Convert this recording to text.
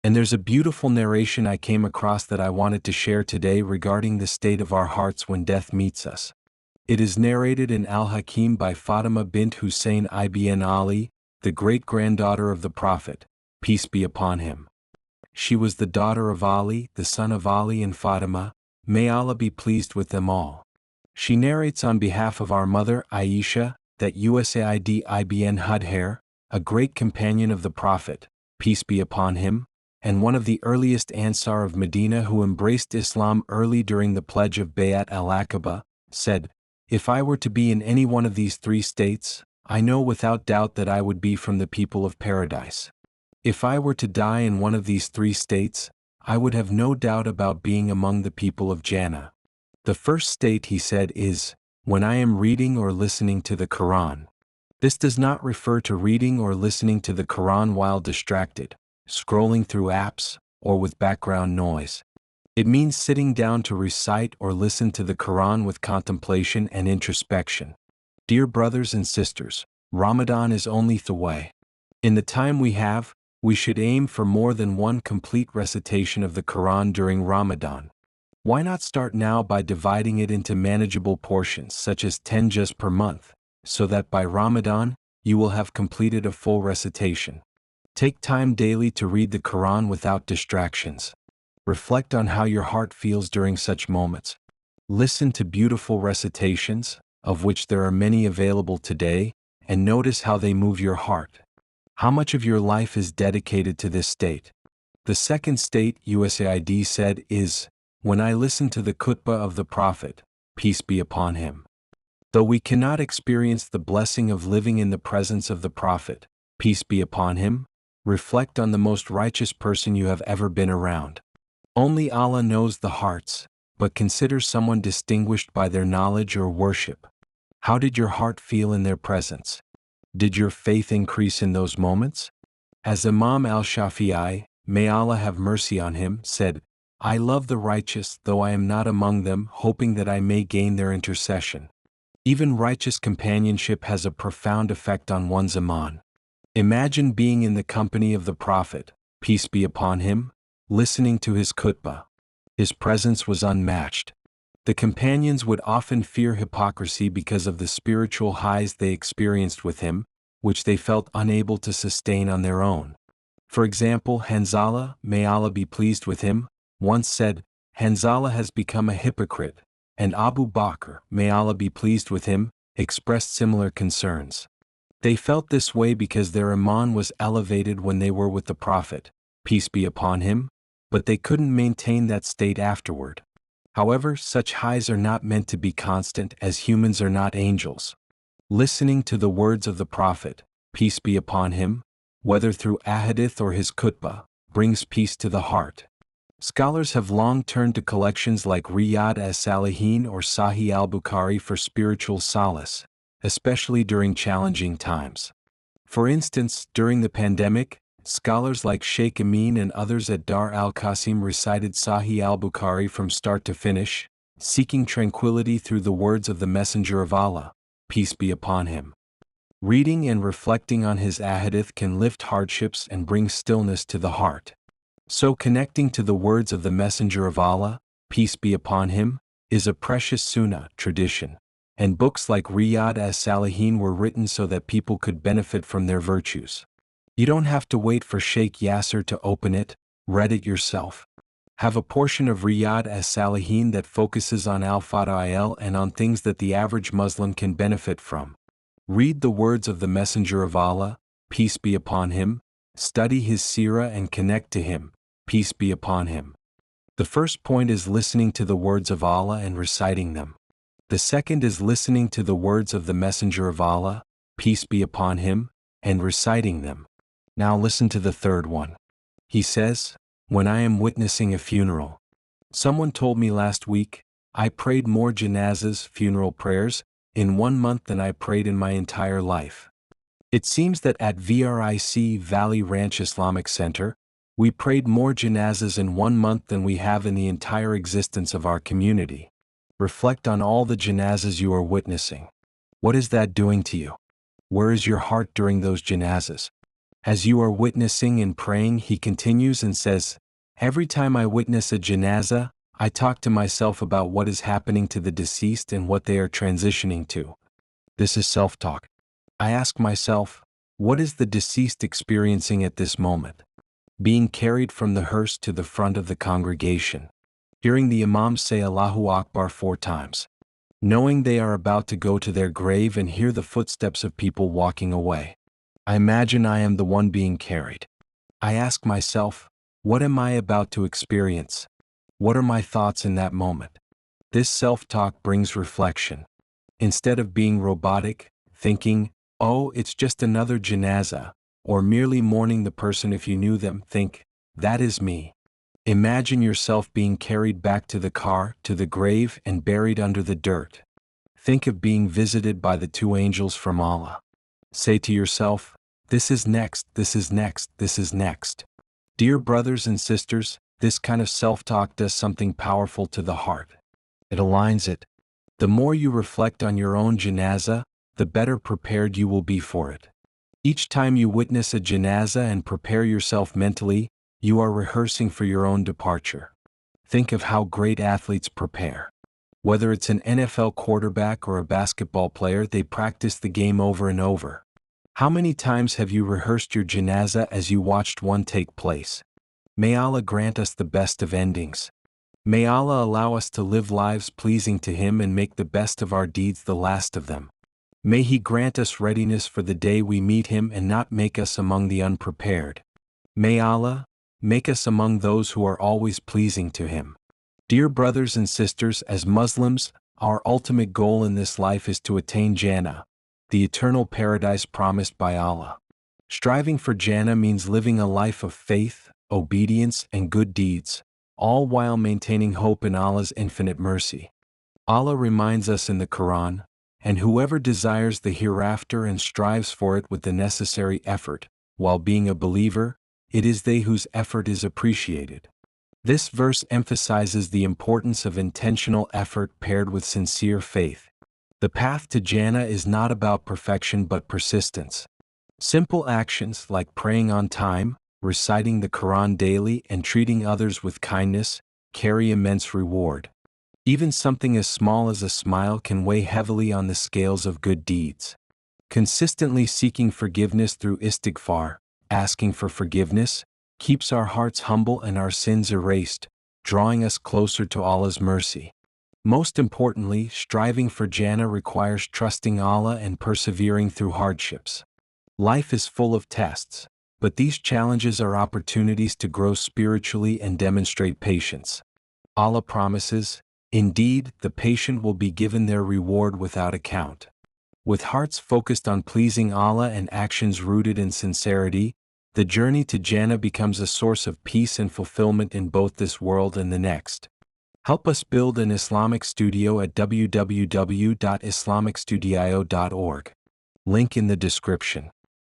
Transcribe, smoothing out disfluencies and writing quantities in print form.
And there's a beautiful narration I came across that I wanted to share today regarding the state of our hearts when death meets us. It is narrated in Al-Hakim by Fatima bint Hussein ibn Ali, the great-granddaughter of the Prophet, peace be upon him. She was the daughter of Ali, the son of Ali and Fatima, may Allah be pleased with them all. She narrates on behalf of our mother, Aisha, that Usaid ibn Hudhair, a great companion of the Prophet, peace be upon him, and one of the earliest Ansar of Medina who embraced Islam early during the pledge of Bayat al-Aqaba, said, "If I were to be in any one of these three states, I know without doubt that I would be from the people of paradise. If I were to die in one of these three states, I would have no doubt about being among the people of Jannah." The first state, he said, is when I am reading or listening to the Quran. This does not refer to reading or listening to the Quran while distracted, scrolling through apps, or with background noise. It means sitting down to recite or listen to the Quran with contemplation and introspection. Dear brothers and sisters, Ramadan is only the way. In the time we have, we should aim for more than one complete recitation of the Quran during Ramadan. Why not start now by dividing it into manageable portions such as 10 juz per month, so that by Ramadan, you will have completed a full recitation. Take time daily to read the Quran without distractions. Reflect on how your heart feels during such moments. Listen to beautiful recitations, of which there are many available today, and notice how they move your heart. How much of your life is dedicated to this state? The second state, USAID said, is when I listen to the khutbah of the Prophet, peace be upon him. Though we cannot experience the blessing of living in the presence of the Prophet, peace be upon him, reflect on the most righteous person you have ever been around. Only Allah knows the hearts, but consider someone distinguished by their knowledge or worship. How did your heart feel in their presence? Did your faith increase in those moments? As Imam al-Shafi'i, may Allah have mercy on him, said, I love the righteous though I am not among them, hoping that I may gain their intercession. Even righteous companionship has a profound effect on one's iman. Imagine being in the company of the Prophet, peace be upon him, listening to his khutbah. His presence was unmatched. The companions would often fear hypocrisy because of the spiritual highs they experienced with him, which they felt unable to sustain on their own. For example, Hanzala, may Allah be pleased with him, once said, Hanzala has become a hypocrite, and Abu Bakr, may Allah be pleased with him, expressed similar concerns. They felt this way because their iman was elevated when they were with the Prophet, peace be upon him, but they couldn't maintain that state afterward. However, such highs are not meant to be constant, as humans are not angels. Listening to the words of the Prophet, peace be upon him, whether through ahadith or his khutbah, brings peace to the heart. Scholars have long turned to collections like Riyadh as-Salihin or Sahih al-Bukhari for spiritual solace, especially during challenging times. For instance, during the pandemic, scholars like Sheikh Amin and others at Dar al-Qasim recited Sahih al-Bukhari from start to finish, seeking tranquility through the words of the Messenger of Allah, peace be upon him. Reading and reflecting on his ahadith can lift hardships and bring stillness to the heart. So connecting to the words of the Messenger of Allah, peace be upon him, is a precious sunnah tradition, and books like Riyadh as-Salihin were written so that people could benefit from their virtues. You don't have to wait for Sheikh Yasser to open it, read it yourself. Have a portion of Riyadh as-Salihin that focuses on al-Fadail and on things that the average Muslim can benefit from. Read the words of the Messenger of Allah, peace be upon him, study his seerah and connect to him, peace be upon him. The first point is listening to the words of Allah and reciting them. The second is listening to the words of the Messenger of Allah, peace be upon him, and reciting them. Now listen to the third one. He says, when I am witnessing a funeral. Someone told me last week, I prayed more janazas, funeral prayers, in 1 month than I prayed in my entire life. It seems that at VRIC Valley Ranch Islamic Center, we prayed more janazas in 1 month than we have in the entire existence of our community. Reflect on all the janazas you are witnessing. What is that doing to you? Where is your heart during those janazas? As you are witnessing and praying, he continues and says, every time I witness a janazah, I talk to myself about what is happening to the deceased and what they are transitioning to. This is self-talk. I ask myself, what is the deceased experiencing at this moment? Being carried from the hearse to the front of the congregation. Hearing the Imam say Allahu Akbar 4 times. Knowing they are about to go to their grave and hear the footsteps of people walking away. I imagine I am the one being carried. I ask myself, what am I about to experience? What are my thoughts in that moment? This self-talk brings reflection. Instead of being robotic, thinking, oh, it's just another janazah, or merely mourning the person if you knew them, think, that is me. Imagine yourself being carried back to the car, to the grave, and buried under the dirt. Think of being visited by the 2 angels from Allah. Say to yourself, this is next, this is next, this is next. Dear brothers and sisters, this kind of self-talk does something powerful to the heart. It aligns it. The more you reflect on your own janazah, the better prepared you will be for it. Each time you witness a janazah and prepare yourself mentally, you are rehearsing for your own departure. Think of how great athletes prepare. Whether it's an NFL quarterback or a basketball player, they practice the game over and over. How many times have you rehearsed your janazah as you watched one take place? May Allah grant us the best of endings. May Allah allow us to live lives pleasing to Him and make the best of our deeds the last of them. May He grant us readiness for the day we meet Him and not make us among the unprepared. May Allah make us among those who are always pleasing to Him. Dear brothers and sisters, as Muslims, our ultimate goal in this life is to attain Jannah, the eternal paradise promised by Allah. Striving for Jannah means living a life of faith, obedience, and good deeds, all while maintaining hope in Allah's infinite mercy. Allah reminds us in the Quran, and whoever desires the hereafter and strives for it with the necessary effort, while being a believer, it is they whose effort is appreciated. This verse emphasizes the importance of intentional effort paired with sincere faith. The path to Jannah is not about perfection but persistence. Simple actions like praying on time, reciting the Quran daily, and treating others with kindness carry immense reward. Even something as small as a smile can weigh heavily on the scales of good deeds. Consistently seeking forgiveness through istighfar, asking for forgiveness, keeps our hearts humble and our sins erased, drawing us closer to Allah's mercy. Most importantly, striving for Jannah requires trusting Allah and persevering through hardships. Life is full of tests, but these challenges are opportunities to grow spiritually and demonstrate patience. Allah promises, indeed, the patient will be given their reward without account. With hearts focused on pleasing Allah and actions rooted in sincerity, the journey to Jannah becomes a source of peace and fulfillment in both this world and the next. Help us build an Islamic studio at www.islamicstudio.org. Link in the description.